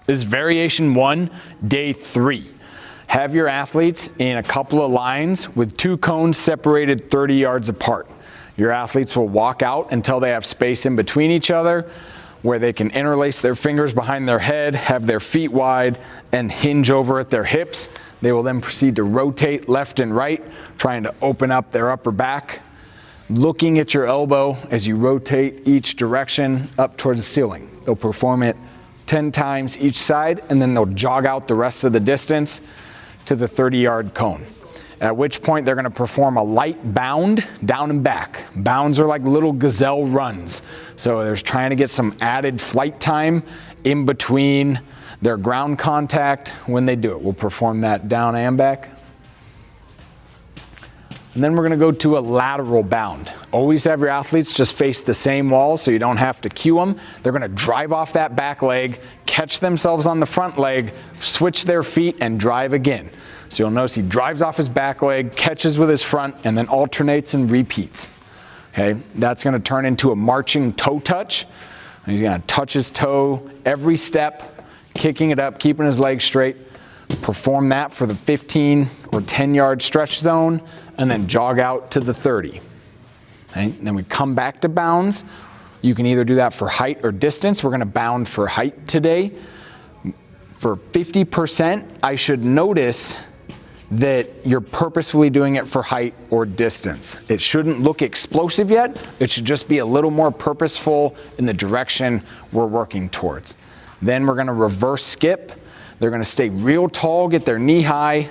This is variation 1, day 3. Have your athletes in a couple of lines with 2 cones separated 30 yards apart. Your athletes will walk out until they have space in between each other, where they can interlace their fingers behind their head, have their feet wide, and hinge over at their hips. They will then proceed to rotate left and right, trying to open up their upper back, looking at your elbow as you rotate each direction up towards the ceiling. They'll perform it 10 times each side, and then they'll jog out the rest of the distance to the 30-yard cone. At which point they're going to perform a light bound down and back. Bounds are like little gazelle runs. So there's trying to get some added flight time in between their ground contact when they do it. We'll perform that down and back. And then we're going to go to a lateral bound. Always have your athletes just face the same wall so you don't have to cue them. They're going to drive off that back leg, catch themselves on the front leg, switch their feet, and drive again. So you'll notice he drives off his back leg, catches with his front, and then alternates and repeats. Okay, that's going to turn into a marching toe touch. He's going to touch his toe every step, kicking it up, keeping his legs straight. Perform that for the 15 or 10-yard stretch zone, and then jog out to the 30. Okay? Then we come back to bounds. You can either do that for height or distance. We're going to bound for height today. For 50%, I should notice that you're purposefully doing it for height or distance. It shouldn't look explosive yet. It should just be a little more purposeful in the direction we're working towards. Then we're going to reverse skip. They're going to stay real tall, get their knee high,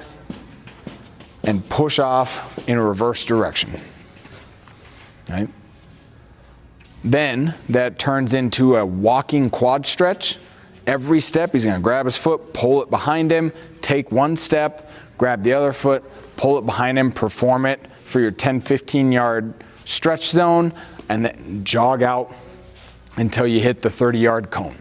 and push off in a reverse direction. Right? Then that turns into a walking quad stretch. Every step, he's going to grab his foot, pull it behind him, take one step, grab the other foot, pull it behind him, perform it for your 10-15 yard stretch zone, and then jog out until you hit the 30-yard cone.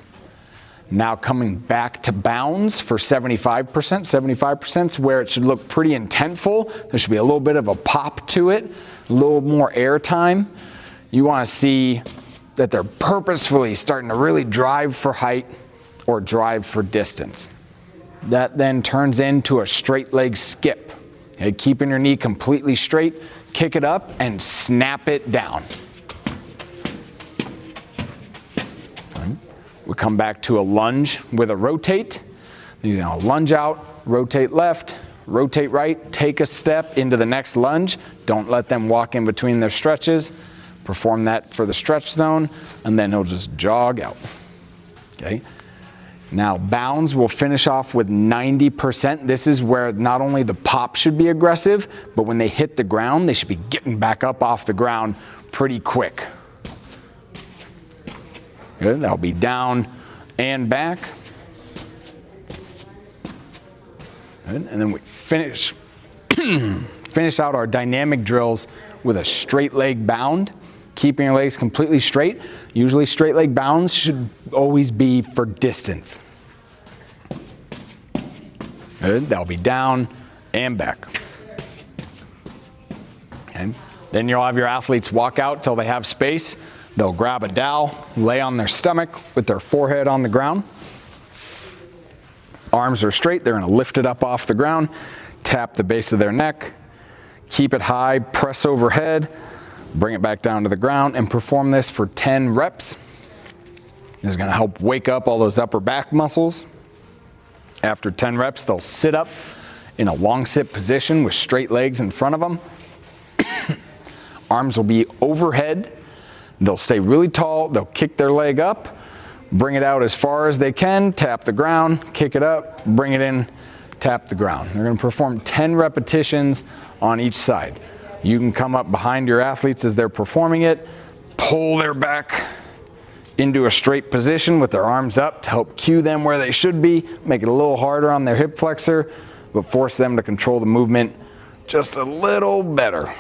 Now coming back to bounds for 75%. 75% is where it should look pretty intentful. There should be a little bit of a pop to it, a little more air time. You want to see that they're purposefully starting to really drive for height or drive for distance. That then turns into a straight leg skip. Okay, keeping your knee completely straight, kick it up and snap it down. We come back to a lunge with a rotate. You're going to lunge out, rotate left, rotate right, take a step into the next lunge. Don't let them walk in between their stretches. Perform that for the stretch zone, and then he'll just jog out. Okay. Now bounds will finish off with 90%. This is where not only the pop should be aggressive, but when they hit the ground, they should be getting back up off the ground pretty quick. Good, that'll be down and back. Good, and then we finish out our dynamic drills with a straight leg bound, keeping your legs completely straight. Usually straight leg bounds should always be for distance. Good, that'll be down and back. Okay. Then you'll have your athletes walk out till they have space. They'll grab a dowel, lay on their stomach with their forehead on the ground. Arms are straight, they're going to lift it up off the ground, tap the base of their neck, keep it high, press overhead, bring it back down to the ground, and perform this for 10 reps. This is going to help wake up all those upper back muscles. After 10 reps, they'll sit up in a long sit position with straight legs in front of them. Arms will be overhead. They'll stay really tall, they'll kick their leg up, bring it out as far as they can, tap the ground, kick it up, bring it in, tap the ground. They're going to perform 10 repetitions on each side. You can come up behind your athletes as they're performing it, pull their back into a straight position with their arms up to help cue them where they should be, make it a little harder on their hip flexor, but force them to control the movement just a little better.